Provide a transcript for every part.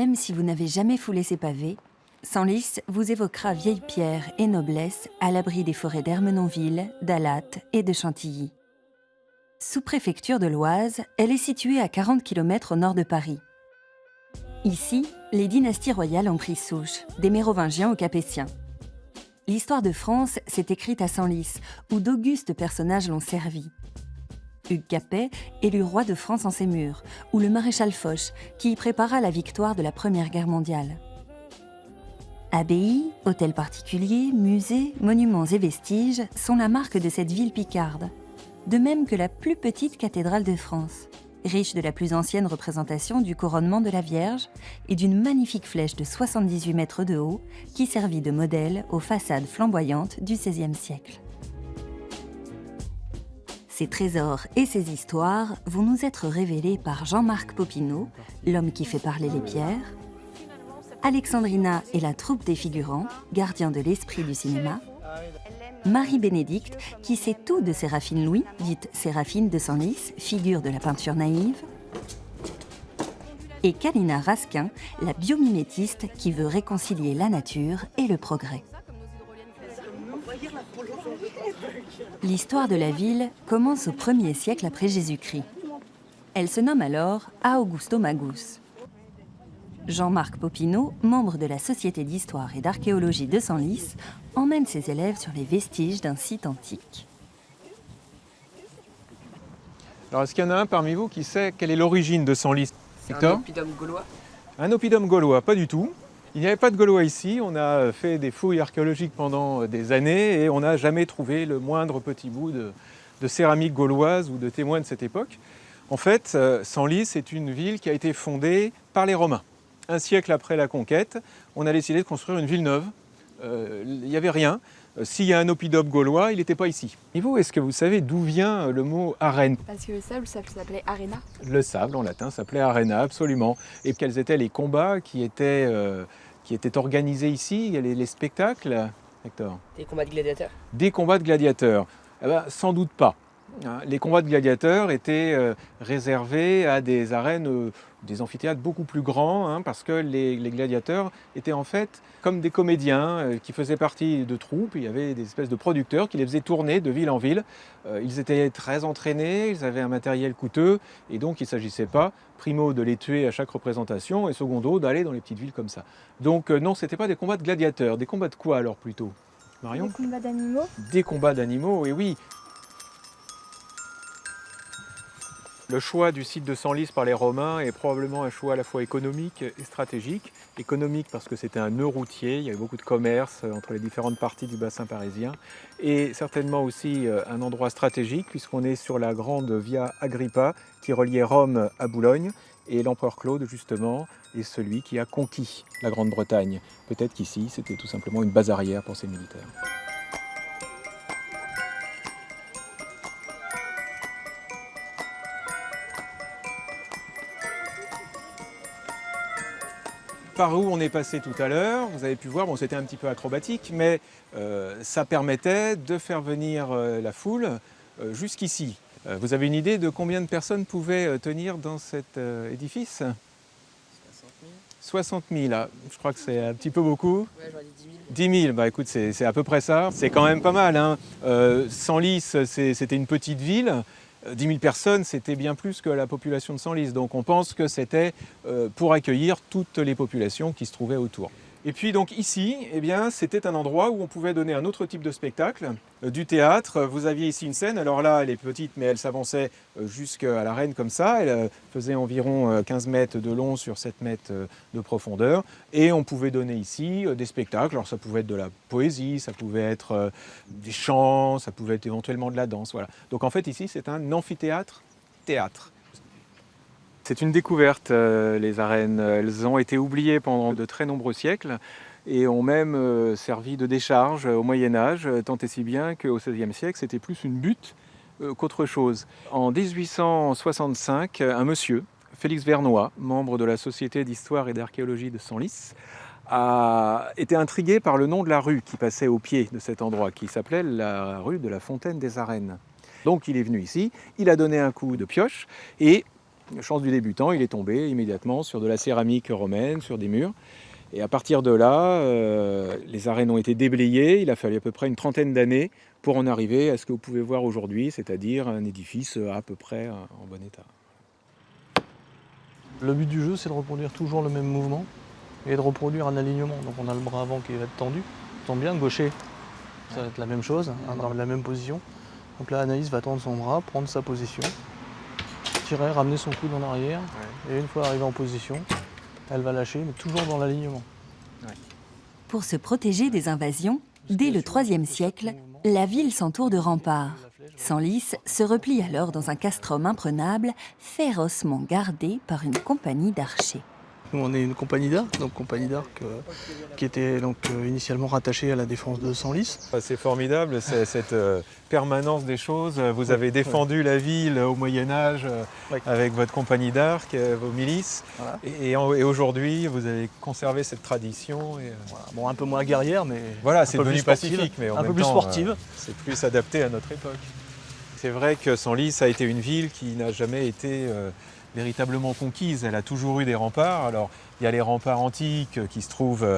même si vous n'avez jamais foulé ses pavés, Senlis vous évoquera vieille pierre et noblesse à l'abri des forêts d'Ermenonville, d'Alatte et de Chantilly. Sous-préfecture de l'Oise, elle est située à 40 km au nord de Paris. Ici, les dynasties royales ont pris souche, des Mérovingiens aux Capétiens. L'histoire de France s'est écrite à Senlis, où d'augustes personnages l'ont servi. Hugues Capet, élu roi de France en ses murs, ou le maréchal Foch, qui y prépara la victoire de la Première Guerre mondiale. Abbayes, hôtels particuliers, musées, monuments et vestiges sont la marque de cette ville picarde, de même que la plus petite cathédrale de France, riche de la plus ancienne représentation du couronnement de la Vierge et d'une magnifique flèche de 78 mètres de haut qui servit de modèle aux façades flamboyantes du XVIe siècle. Ces trésors et ces histoires vont nous être révélés par Jean-Marc Popinot, l'homme qui fait parler les pierres, Alexandrina et la troupe des figurants, gardiens de l'esprit du cinéma, Marie-Bénédicte, qui sait tout de Séraphine Louis, dite Séraphine de Senlis, figure de la peinture naïve, et Kalina Raskin, la biomimétiste qui veut réconcilier la nature et le progrès. L'histoire de la ville commence au 1er siècle après Jésus-Christ. Elle se nomme alors Augusto Magus. Jean-Marc Popinot, membre de la Société d'histoire et d'archéologie de Senlis, emmène ses élèves sur les vestiges d'un site antique. Alors, est-ce qu'il y en a un parmi vous qui sait quelle est l'origine de Senlis? C'est un oppidum gaulois? Un oppidum gaulois, pas du tout. Il n'y avait pas de Gaulois ici. On a fait des fouilles archéologiques pendant des années et on n'a jamais trouvé le moindre petit bout de céramique gauloise ou de témoin de cette époque. En fait, Senlis est une ville qui a été fondée par les Romains. Un siècle après la conquête, on a décidé de construire une ville neuve. Il n'y avait rien. S'il y a un oppidum gaulois, il n'était pas ici. Et vous, est-ce que vous savez d'où vient le mot arène? Parce que le sable, ça s'appelait arena. Le sable, en latin, s'appelait arena, absolument. Et quels étaient les combats qui étaient organisés ici, les spectacles, Hector? Des combats de gladiateurs? Des combats de gladiateurs? Eh ben, sans doute pas. Les combats de gladiateurs étaient réservés à des arènes, des amphithéâtres beaucoup plus grands, parce que les gladiateurs étaient en fait comme des comédiens qui faisaient partie de troupes. Il y avait des espèces de producteurs qui les faisaient tourner de ville en ville. Ils étaient très entraînés, ils avaient un matériel coûteux, et donc il ne s'agissait pas, primo, de les tuer à chaque représentation, et secondo, d'aller dans les petites villes comme ça. Donc non, ce n'était pas des combats de gladiateurs. Des combats de quoi alors plutôt, Marion? Des combats d'animaux? Des combats d'animaux, et oui. Le choix du site de Senlis par les Romains est probablement un choix à la fois économique et stratégique. Économique parce que c'était un nœud routier, il y avait beaucoup de commerce entre les différentes parties du bassin parisien. Et certainement aussi un endroit stratégique puisqu'on est sur la grande Via Agrippa qui reliait Rome à Boulogne. Et l'empereur Claude, justement, est celui qui a conquis la Grande-Bretagne. Peut-être qu'ici, c'était tout simplement une base arrière pour ses militaires. Par où on est passé tout à l'heure, vous avez pu voir, bon, c'était un petit peu acrobatique, mais ça permettait de faire venir la foule jusqu'ici. Vous avez une idée de combien de personnes pouvaient tenir dans cet édifice? 60 000, là. Je crois que c'est un petit peu beaucoup. Ouais, j'aurais dit 10 000. 10 000, bah écoute, c'est à peu près ça. C'est quand même pas mal, hein. Senlis, c'était une petite ville. 10 000 personnes, c'était bien plus que la population de Senlis. Donc on pense que c'était pour accueillir toutes les populations qui se trouvaient autour. Et puis donc ici, eh bien, c'était un endroit où on pouvait donner un autre type de spectacle, du théâtre. Vous aviez ici une scène, alors là elle est petite mais elle s'avançait jusqu'à l'arène comme ça. Elle faisait environ 15 mètres de long sur 7 mètres de profondeur. Et on pouvait donner ici des spectacles. Alors ça pouvait être de la poésie, ça pouvait être des chants, ça pouvait être éventuellement de la danse. Voilà. Donc en fait ici c'est un amphithéâtre-théâtre. C'est une découverte, les arènes. Elles ont été oubliées pendant de très nombreux siècles et ont même servi de décharge au Moyen-Âge, tant et si bien qu'au XVIe siècle, c'était plus une butte qu'autre chose. En 1865, un monsieur, Félix Vernoy, membre de la Société d'histoire et d'archéologie de Senlis, a été intrigué par le nom de la rue qui passait au pied de cet endroit, qui s'appelait la rue de la Fontaine des Arènes. Donc il est venu ici, il a donné un coup de pioche et chance du débutant, il est tombé immédiatement sur de la céramique romaine, sur des murs. Et à partir de là, les arènes ont été déblayées. Il a fallu à peu près une trentaine d'années pour en arriver à ce que vous pouvez voir aujourd'hui, c'est-à-dire un édifice à peu près en bon état. Le but du jeu, c'est de reproduire toujours le même mouvement et de reproduire un alignement. Donc on a le bras avant qui va être tendu. Tombe bien, gaucher, ça va être la même chose, dans la même position. Donc là, Anaïs va tendre son bras, prendre sa position, tirer, ramener son coude en arrière. Et une fois arrivée en position, elle va lâcher, mais toujours dans l'alignement. Pour se protéger des invasions, dès le IIIe siècle, la ville s'entoure de remparts. Senlis se replie alors dans un castrum imprenable, férocement gardé par une compagnie d'archers. Nous, on est une compagnie d'arc, qui était initialement rattachée à la défense de Senlis. C'est formidable, cette permanence des choses. Vous avez défendu la ville au Moyen-Âge avec votre compagnie d'arc, vos milices. Voilà. Et aujourd'hui, vous avez conservé cette tradition. Voilà. Bon, un peu moins guerrière, mais voilà, c'est devenu pacifique, mais en un même peu plus temps, sportive. C'est plus adapté à notre époque. C'est vrai que Senlis a été une ville qui n'a jamais été véritablement conquise. Elle a toujours eu des remparts. Alors, il y a les remparts antiques qui se trouvent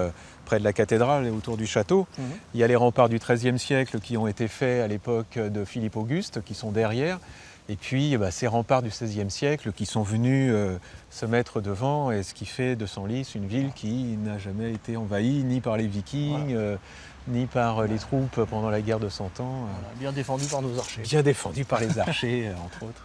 près de la cathédrale et autour du château. Il y a les remparts du XIIIe siècle qui ont été faits à l'époque de Philippe Auguste, qui sont derrière. Et puis, ces remparts du XVIe siècle qui sont venus se mettre devant, et ce qui fait de Senlis une ville qui n'a jamais été envahie ni par les Vikings, ni par les troupes pendant la guerre de Cent Ans. Voilà, bien défendue par nos archers. Bien défendue par les archers, entre autres.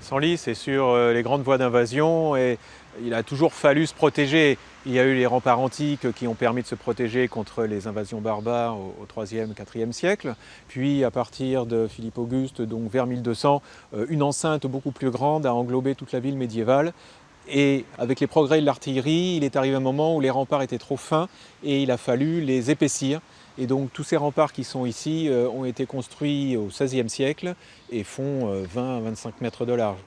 Senlis est sur les grandes voies d'invasion et il a toujours fallu se protéger. Il y a eu les remparts antiques qui ont permis de se protéger contre les invasions barbares au IIIe, IVe siècle. Puis à partir de Philippe Auguste, donc vers 1200, une enceinte beaucoup plus grande a englobé toute la ville médiévale. Et avec les progrès de l'artillerie, il est arrivé un moment où les remparts étaient trop fins et il a fallu les épaissir. Et donc tous ces remparts qui sont ici ont été construits au XVIe siècle et font 20 à 25 mètres de large.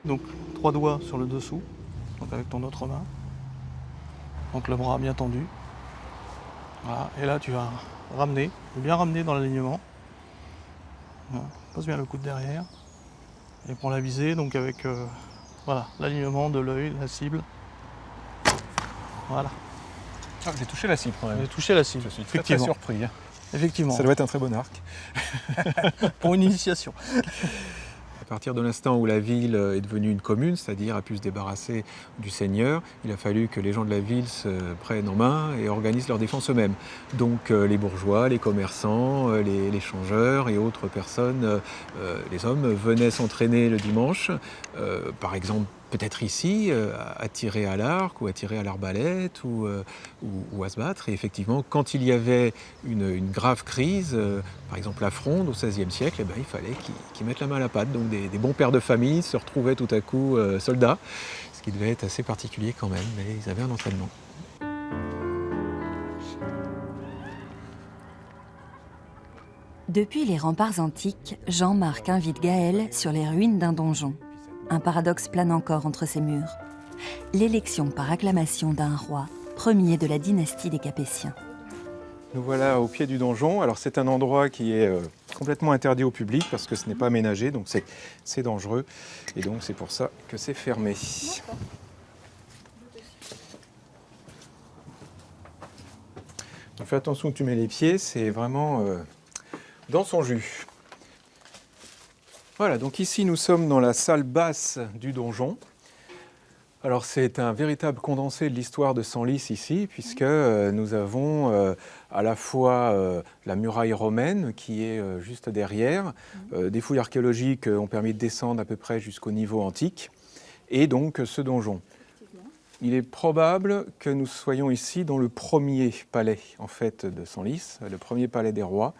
Donc 3 doigts sur le dessous, donc avec ton autre main. Donc le bras bien tendu. Voilà. Et là tu vas ramener, bien ramener dans l'alignement. Voilà. Pose bien le coude derrière. Et prends la visée, donc avec voilà, l'alignement de l'œil, la cible. Voilà. Ah, j'ai touché la cible quand même. J'ai touché la cible. Je suis très surpris. Effectivement. Ça doit être un très bon arc. Pour une initiation. À partir de l'instant où la ville est devenue une commune, c'est-à-dire a pu se débarrasser du seigneur, il a fallu que les gens de la ville se prennent en main et organisent leur défense eux-mêmes. Donc les bourgeois, les commerçants, les changeurs et autres personnes, les hommes, venaient s'entraîner le dimanche, par exemple peut-être ici, à tirer à l'arc ou à tirer à l'arbalète ou à se battre. Et effectivement, quand il y avait une grave crise, par exemple la Fronde au XVIe siècle, eh ben, il fallait qu'ils mettent la main à la pâte. Donc des bons pères de famille se retrouvaient tout à coup soldats, ce qui devait être assez particulier quand même, mais ils avaient un entraînement. Depuis les remparts antiques, Jean-Marc invite Gaël sur les ruines d'un donjon. Un paradoxe plane encore entre ces murs. L'élection par acclamation d'un roi, premier de la dynastie des Capétiens. Nous voilà au pied du donjon. Alors c'est un endroit qui est complètement interdit au public parce que ce n'est pas aménagé, donc c'est dangereux. Et donc c'est pour ça que c'est fermé. Donc fais attention où tu mets les pieds, c'est vraiment dans son jus. Voilà, donc ici nous sommes dans la salle basse du donjon. Alors c'est un véritable condensé de l'histoire de Senlis ici, puisque nous avons à la fois la muraille romaine qui est juste derrière. Des fouilles archéologiques ont permis de descendre à peu près jusqu'au niveau antique, et donc ce donjon. Il est probable que nous soyons ici dans le premier palais en fait, de Senlis, le premier palais des rois.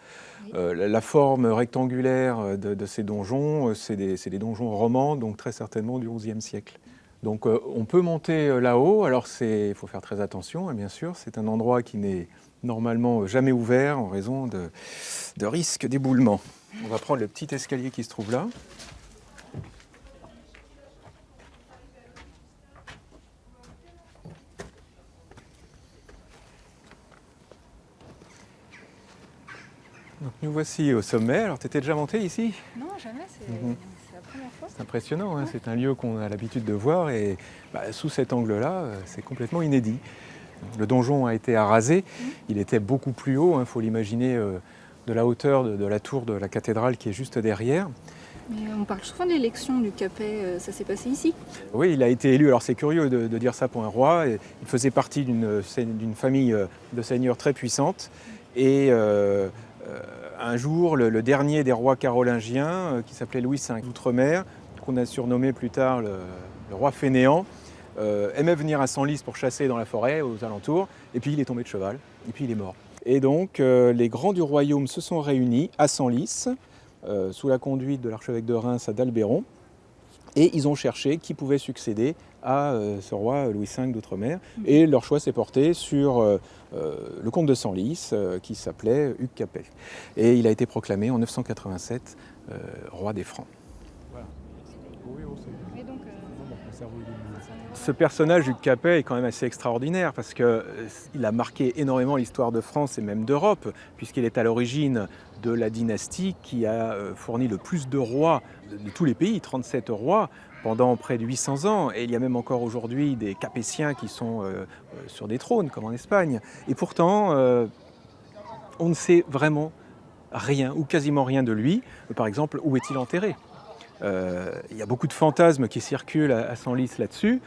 La forme rectangulaire de ces donjons, c'est des donjons romans, donc très certainement du XIe siècle. Donc on peut monter là-haut, alors il faut faire très attention, bien sûr, c'est un endroit qui n'est normalement jamais ouvert en raison de risques d'éboulement. On va prendre le petit escalier qui se trouve là. Donc, nous voici au sommet. Alors, tu étais déjà monté ici? Non, jamais, c'est la première fois. C'est impressionnant, hein, c'est un lieu qu'on a l'habitude de voir et sous cet angle-là, c'est complètement inédit. Le donjon a été arasé, il était beaucoup plus haut, il faut l'imaginer de la hauteur de la tour de la cathédrale qui est juste derrière. Mais on parle souvent de l'élection du Capet, ça s'est passé ici? Oui, il a été élu, alors c'est curieux de dire ça pour un roi, il faisait partie d'une famille de seigneurs très puissante et un jour, le dernier des rois carolingiens, qui s'appelait Louis V d'Outre-mer, qu'on a surnommé plus tard le roi fainéant, aimait venir à Senlis pour chasser dans la forêt, aux alentours, et puis il est tombé de cheval, et puis il est mort. Et donc les grands du royaume se sont réunis à Senlis, sous la conduite de l'archevêque de Reims d'Albéron, et ils ont cherché qui pouvait succéder à ce roi Louis V d'Outre-mer. Et leur choix s'est porté sur le comte de Senlis, qui s'appelait Hugues Capet. Et il a été proclamé en 987 roi des Francs. Ce personnage, Hugues Capet, est quand même assez extraordinaire parce qu'il a marqué énormément l'histoire de France et même d'Europe, puisqu'il est à l'origine de la dynastie qui a fourni le plus de rois de tous les pays, 37 rois, pendant près de 800 ans. Et il y a même encore aujourd'hui des Capétiens qui sont sur des trônes, comme en Espagne. Et pourtant, on ne sait vraiment rien, ou quasiment rien de lui. Par exemple, où est-il enterré ? Il y a beaucoup de fantasmes qui circulent à Senlis là-dessus.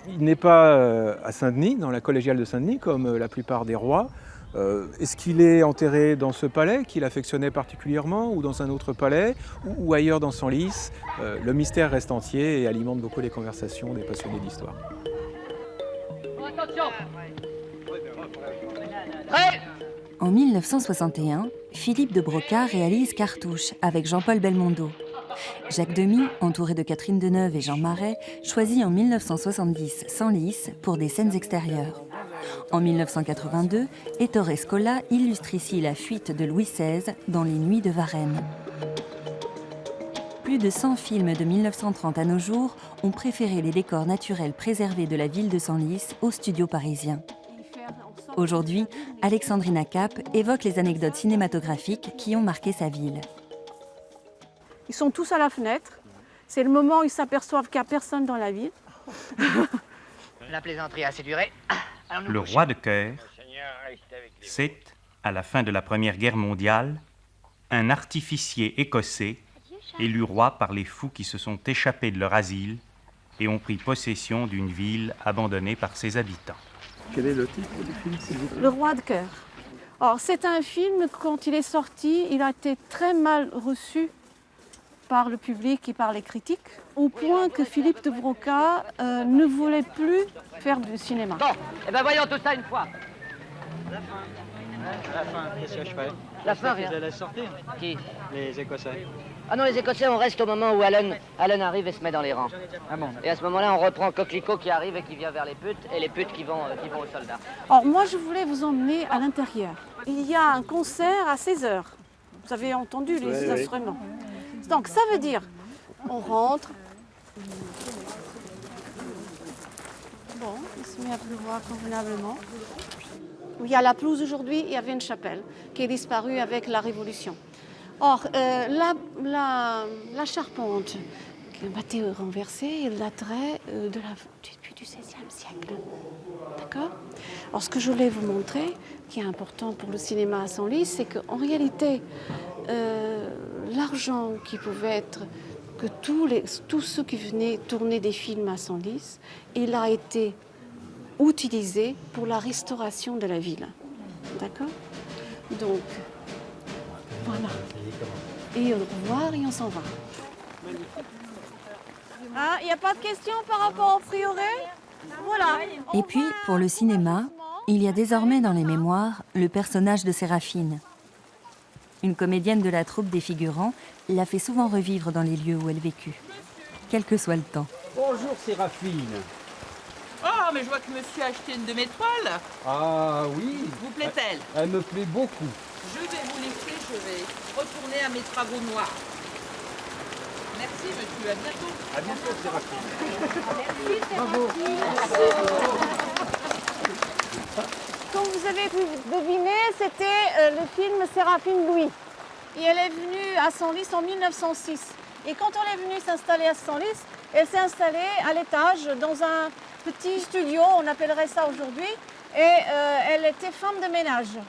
Il n'est pas à Saint-Denis, dans la collégiale de Saint-Denis, comme la plupart des rois. Est-ce qu'il est enterré dans ce palais qu'il affectionnait particulièrement, ou dans un autre palais, ou ailleurs dans Senlis? Le mystère reste entier et alimente beaucoup les conversations des passionnés d'histoire. En 1961, Philippe de Broca réalise Cartouche avec Jean-Paul Belmondo. Jacques Demy, entouré de Catherine Deneuve et Jean Marais, choisit en 1970 Senlis pour des scènes extérieures. En 1982, Ettore Scola illustre ici la fuite de Louis XVI dans les nuits de Varennes. Plus de 100 films de 1930 à nos jours ont préféré les décors naturels préservés de la ville de Senlis aux studios parisiens. Aujourd'hui, Alexandrina Cap évoque les anecdotes cinématographiques qui ont marqué sa ville. Ils sont tous à la fenêtre. C'est le moment où ils s'aperçoivent qu'il n'y a personne dans la ville. La plaisanterie a assez duré. Le roi de cœur, c'est, à la fin de la Première Guerre mondiale, un artificier écossais élu roi par les fous qui se sont échappés de leur asile et ont pris possession d'une ville abandonnée par ses habitants. Quel est le titre du film, s'il vous plaît ? Le roi de cœur. Alors, c'est un film, quand il est sorti, il a été très mal reçu par le public et par les critiques, au point que Philippe de Broca ne voulait plus faire du cinéma. Bon, eh ben voyons tout ça une fois. La fin, qu'est-ce que je fais? La fin, rien. Vous allez sortir? Qui? Les Écossais. Ah non, les Écossais, on reste au moment où Allen arrive et se met dans les rangs. Ah bon? Et à ce moment-là, on reprend Coquelicot qui arrive et qui vient vers les putes, et les putes qui vont aux soldats. Alors, moi, je voulais vous emmener à l'intérieur. Il y a un concert à 16h. Vous avez entendu les instruments. Donc, ça veut dire, on rentre. Bon, il se met à pleuvoir convenablement. Il y a la pelouse aujourd'hui, il y avait une chapelle qui est disparue avec la Révolution. Or, la charpente qui a été renversée, elle daterait du XVIe siècle. D'accord ? Alors, ce que je voulais vous montrer, qui est important pour le cinéma à Senlis, c'est qu'en réalité, l'argent qui pouvait être que tous ceux qui venaient tourner des films à Senlis, il a été utilisé pour la restauration de la ville. D'accord ? Donc, voilà. Et au revoir et on s'en va. Ah, il n'y a pas de questions par rapport au prieuré ? Voilà. Et puis, pour le cinéma, il y a désormais dans les mémoires le personnage de Séraphine. Une comédienne de la troupe des figurants l'a fait souvent revivre dans les lieux où elle vécut, quel que soit le temps. Bonjour Séraphine. Oh, mais je vois que monsieur a acheté une de mes toiles. Ah oui. Vous plaît-elle? Elle me plaît beaucoup. Je vais vous laisser, je vais retourner à mes travaux noirs. Merci monsieur, à bientôt. À bientôt Séraphine. Merci Séraphine. Bravo. Comme vous avez pu deviner, c'était le film Séraphine Louis. Et elle est venue à Senlis en 1906. Et quand elle est venue s'installer à Senlis, elle s'est installée à l'étage dans un petit studio, on appellerait ça aujourd'hui, et elle était femme de ménage.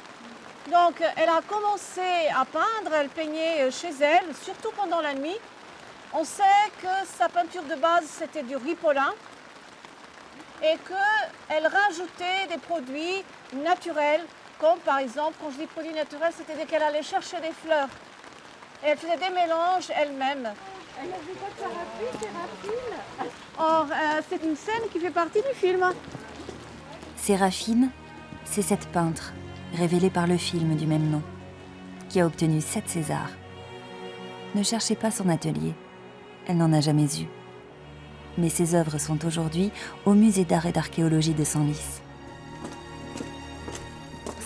Donc elle a commencé à peindre, elle peignait chez elle, surtout pendant la nuit. On sait que sa peinture de base c'était du ripolin et qu'elle rajoutait des produits naturels, comme par exemple, quand je dis produits naturels, c'était dès qu'elle allait chercher des fleurs. Et elle faisait des mélanges elle-même. Elle a vu quoi de Séraphine? Or, c'est une scène qui fait partie du film. Séraphine, c'est cette peintre, révélée par le film du même nom, qui a obtenu 7 Césars. Ne cherchez pas son atelier, elle n'en a jamais eu. Mais ses œuvres sont aujourd'hui au musée d'art et d'archéologie de Senlis.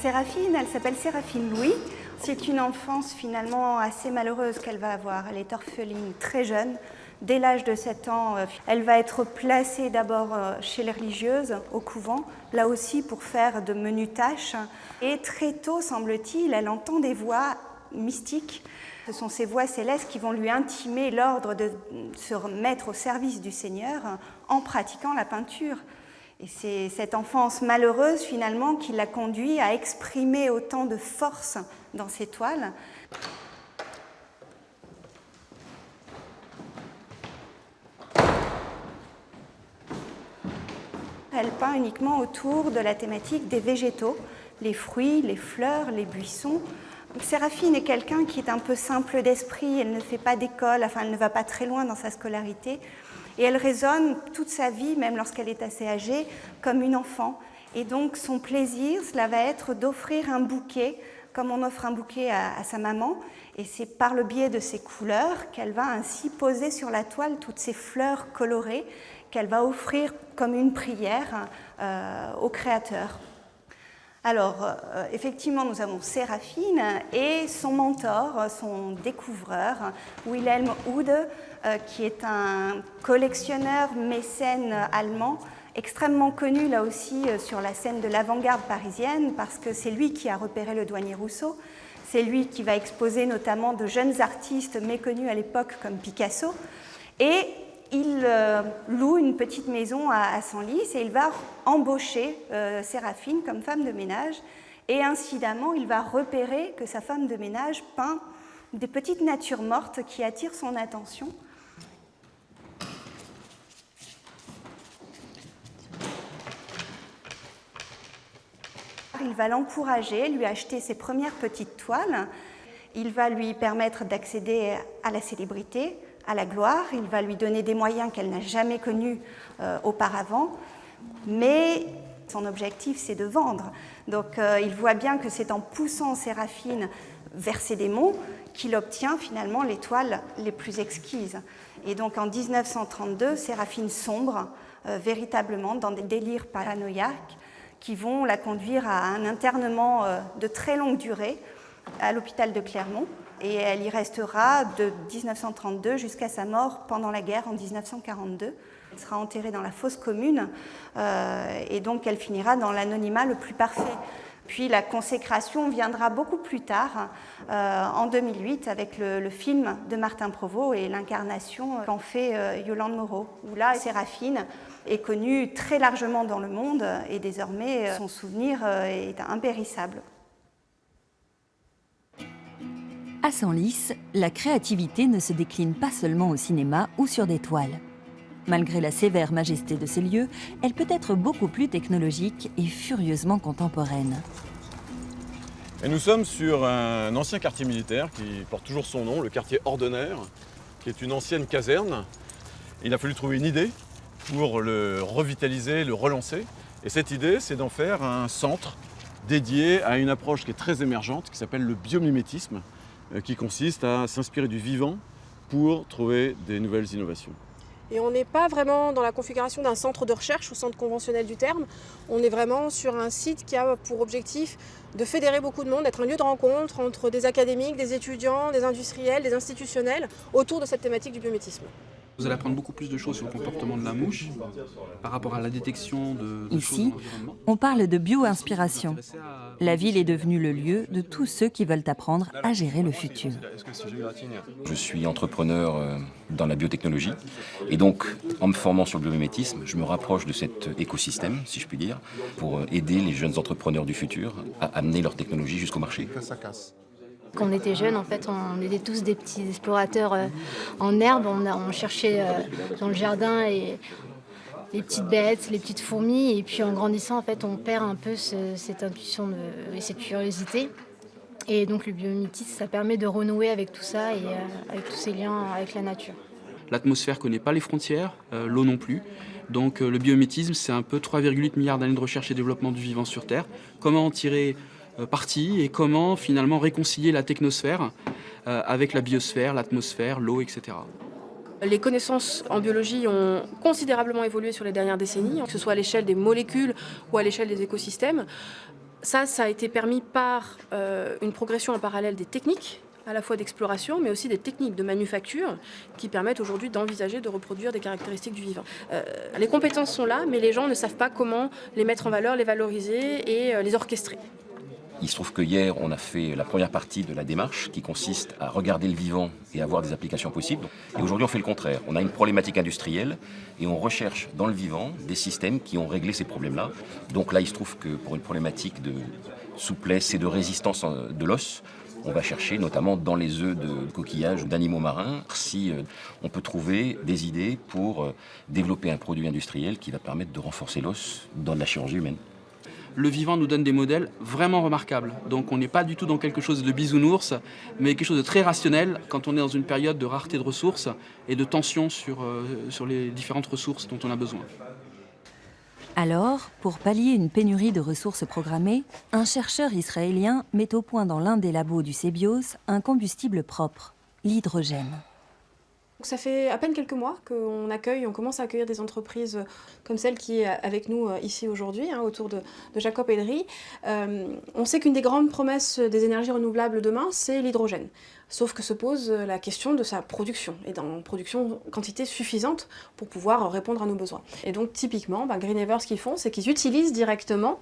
Séraphine, elle s'appelle Séraphine Louis. C'est une enfance finalement assez malheureuse qu'elle va avoir. Elle est orpheline très jeune. Dès l'âge de 7 ans, elle va être placée d'abord chez les religieuses, au couvent, là aussi pour faire de menues tâches. Et très tôt, semble-t-il, elle entend des voix mystiques. Ce sont ces voix célestes qui vont lui intimer l'ordre de se mettre au service du Seigneur en pratiquant la peinture. Et c'est cette enfance malheureuse finalement qui l'a conduit à exprimer autant de force dans ses toiles. Elle peint uniquement autour de la thématique des végétaux, les fruits, les fleurs, les buissons. Séraphine est quelqu'un qui est un peu simple d'esprit, elle ne fait pas d'école, enfin elle ne va pas très loin dans sa scolarité. Et elle raisonne toute sa vie, même lorsqu'elle est assez âgée, comme une enfant. Et donc son plaisir, cela va être d'offrir un bouquet, comme on offre un bouquet à sa maman. Et c'est par le biais de ces couleurs qu'elle va ainsi poser sur la toile toutes ces fleurs colorées qu'elle va offrir comme une prière au Créateur. Alors, effectivement, nous avons Séraphine et son mentor, son découvreur, Wilhelm Uhde, qui est un collectionneur mécène allemand, extrêmement connu là aussi sur la scène de l'avant-garde parisienne, parce que c'est lui qui a repéré le douanier Rousseau, c'est lui qui va exposer notamment de jeunes artistes méconnus à l'époque comme Picasso, et il loue une petite maison à Senlis et il va embaucher Séraphine comme femme de ménage. Et incidemment, il va repérer que sa femme de ménage peint des petites natures mortes qui attirent son attention. Il va l'encourager, lui acheter ses premières petites toiles. Il va lui permettre d'accéder à la célébrité, à la gloire, il va lui donner des moyens qu'elle n'a jamais connus auparavant, mais son objectif c'est de vendre. Donc il voit bien que c'est en poussant Séraphine vers ses démons qu'il obtient finalement les toiles les plus exquises. Et donc en 1932, Séraphine sombre véritablement dans des délires paranoïaques qui vont la conduire à un internement de très longue durée à l'hôpital de Clermont. Et elle y restera de 1932 jusqu'à sa mort pendant la guerre en 1942. Elle sera enterrée dans la fosse commune et donc elle finira dans l'anonymat le plus parfait. Puis la consécration viendra beaucoup plus tard, en 2008, avec le film de Martin Provost et l'incarnation qu'en fait Yolande Moreau, où là, Séraphine est connue très largement dans le monde et désormais son souvenir est impérissable. À Senlis, la créativité ne se décline pas seulement au cinéma ou sur des toiles. Malgré la sévère majesté de ces lieux, elle peut être beaucoup plus technologique et furieusement contemporaine. Et nous sommes sur un ancien quartier militaire qui porte toujours son nom, le quartier Ordener, qui est une ancienne caserne. Il a fallu trouver une idée pour le revitaliser, le relancer. Et cette idée, c'est d'en faire un centre dédié à une approche qui est très émergente, qui s'appelle le biomimétisme, qui consiste à s'inspirer du vivant pour trouver des nouvelles innovations. Et on n'est pas vraiment dans la configuration d'un centre de recherche au sens conventionnel du terme. On est vraiment sur un site qui a pour objectif de fédérer beaucoup de monde, d'être un lieu de rencontre entre des académiques, des étudiants, des industriels, des institutionnels autour de cette thématique du biomimétisme. Vous allez apprendre beaucoup plus de choses sur le comportement de la mouche par rapport à la détection de choses Ici, dans l'environnement. on parle de bio-inspiration. La ville est devenue le lieu de tous ceux qui veulent apprendre à gérer le futur. Je suis entrepreneur dans la biotechnologie et donc en me formant sur le biomimétisme, je me rapproche de cet écosystème, si je puis dire, pour aider les jeunes entrepreneurs du futur à amener leur technologie jusqu'au marché. Quand on était jeunes, en fait, on était tous des petits explorateurs en herbe. On cherchait dans le jardin les petites bêtes, les petites fourmis. Et puis en grandissant, en fait, on perd un peu cette intuition et cette curiosité. Et donc le biomimétisme, ça permet de renouer avec tout ça et avec tous ces liens avec la nature. L'atmosphère ne connaît pas les frontières, l'eau non plus. Donc le biomimétisme, c'est un peu 3,8 milliards d'années de recherche et développement du vivant sur Terre. Comment en tirer parti et comment finalement réconcilier la technosphère avec la biosphère, l'atmosphère, l'eau, etc. Les connaissances en biologie ont considérablement évolué sur les dernières décennies, que ce soit à l'échelle des molécules ou à l'échelle des écosystèmes. Ça a été permis par une progression en parallèle des techniques, à la fois d'exploration, mais aussi des techniques de manufacture qui permettent aujourd'hui d'envisager de reproduire des caractéristiques du vivant. Les compétences sont là, mais les gens ne savent pas comment les mettre en valeur, les valoriser et les orchestrer. Il se trouve que hier, on a fait la première partie de la démarche qui consiste à regarder le vivant et à voir des applications possibles. Et aujourd'hui, on fait le contraire. On a une problématique industrielle et on recherche dans le vivant des systèmes qui ont réglé ces problèmes-là. Donc là, il se trouve que pour une problématique de souplesse et de résistance de l'os, on va chercher notamment dans les œufs de coquillages ou d'animaux marins si on peut trouver des idées pour développer un produit industriel qui va permettre de renforcer l'os dans la chirurgie humaine. Le vivant nous donne des modèles vraiment remarquables. Donc on n'est pas du tout dans quelque chose de bisounours, mais quelque chose de très rationnel quand on est dans une période de rareté de ressources et de tension sur les différentes ressources dont on a besoin. Alors, pour pallier une pénurie de ressources programmées, un chercheur israélien met au point dans l'un des labos du CEBIOS un combustible propre, l'hydrogène. Ça fait à peine quelques mois on commence à accueillir des entreprises comme celle qui est avec nous ici aujourd'hui, autour de Jacob Ellery. On sait qu'une des grandes promesses des énergies renouvelables demain, c'est l'hydrogène. Sauf que se pose la question de sa production, et dans production en quantité suffisante pour pouvoir répondre à nos besoins. Et donc typiquement, Green Ever, ce qu'ils font, c'est qu'ils utilisent directement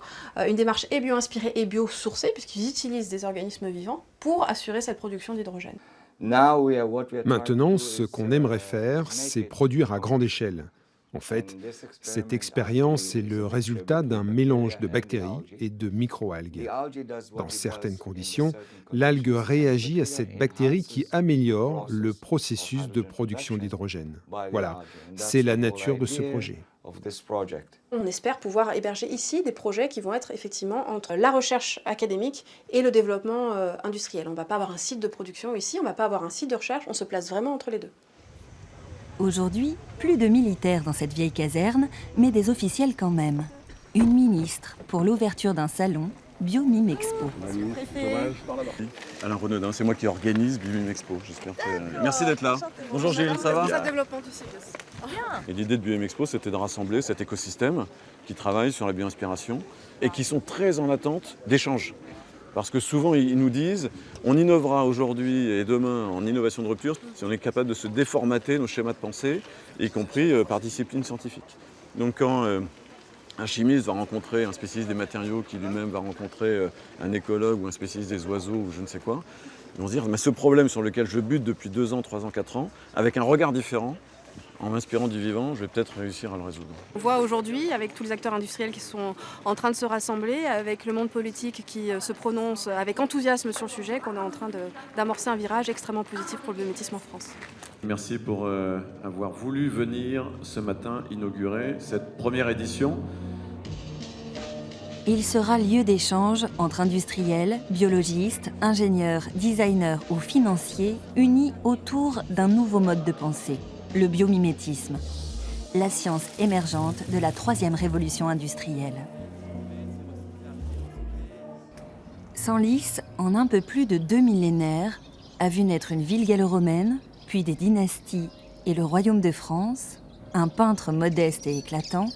une démarche et bio-inspirée et bio-sourcée, puisqu'ils utilisent des organismes vivants pour assurer cette production d'hydrogène. Maintenant, ce qu'on aimerait faire, c'est produire à grande échelle. En fait, cette expérience est le résultat d'un mélange de bactéries et de microalgues. Dans certaines conditions, l'algue réagit à cette bactérie qui améliore le processus de production d'hydrogène. Voilà, c'est la nature de ce projet. On espère pouvoir héberger ici des projets qui vont être effectivement entre la recherche académique et le développement industriel. On ne va pas avoir un site de production ici, on ne va pas avoir un site de recherche, on se place vraiment entre les deux. Aujourd'hui, plus de militaires dans cette vieille caserne, mais des officiels quand même. Une ministre pour l'ouverture d'un salon, Biomime Expo. Alain Renaudin, c'est moi qui organise Biomime Expo. J'espère que... Merci d'être là. Bonjour Gilles, ça va? Et l'idée de Biomime Expo, c'était de rassembler cet écosystème qui travaille sur la bio-inspiration et qui sont très en attente d'échanges. Parce que souvent, ils nous disent, on innovera aujourd'hui et demain en innovation de rupture si on est capable de se déformater nos schémas de pensée, y compris par discipline scientifique. Donc quand un chimiste va rencontrer un spécialiste des matériaux qui lui-même va rencontrer un écologue ou un spécialiste des oiseaux ou je ne sais quoi, ils vont se dire, mais ce problème sur lequel je bute depuis 2 ans, 3 ans, 4 ans, avec un regard différent, en m'inspirant du vivant, je vais peut-être réussir à le résoudre. On voit aujourd'hui, avec tous les acteurs industriels qui sont en train de se rassembler, avec le monde politique qui se prononce avec enthousiasme sur le sujet, qu'on est en train d'amorcer un virage extrêmement positif pour le biomimétisme en France. Merci pour avoir voulu venir ce matin inaugurer cette première édition. Il sera lieu d'échange entre industriels, biologistes, ingénieurs, designers ou financiers unis autour d'un nouveau mode de pensée, le biomimétisme, la science émergente de la 3e révolution industrielle. Senlis, en un peu plus de 2 millénaires, a vu naître une ville gallo-romaine, puis des dynasties et le royaume de France, un peintre modeste et éclatant,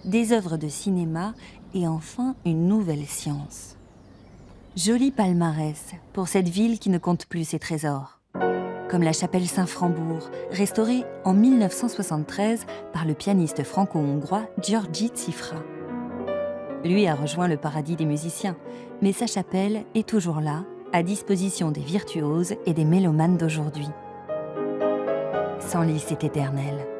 des œuvres de cinéma et enfin une nouvelle science. Joli palmarès pour cette ville qui ne compte plus ses trésors. comme la chapelle Saint-Frambourg, restaurée en 1973 par le pianiste franco-hongrois György Cifra. Lui a rejoint le paradis des musiciens, mais sa chapelle est toujours là, à disposition des virtuoses et des mélomanes d'aujourd'hui. Senlis est éternel.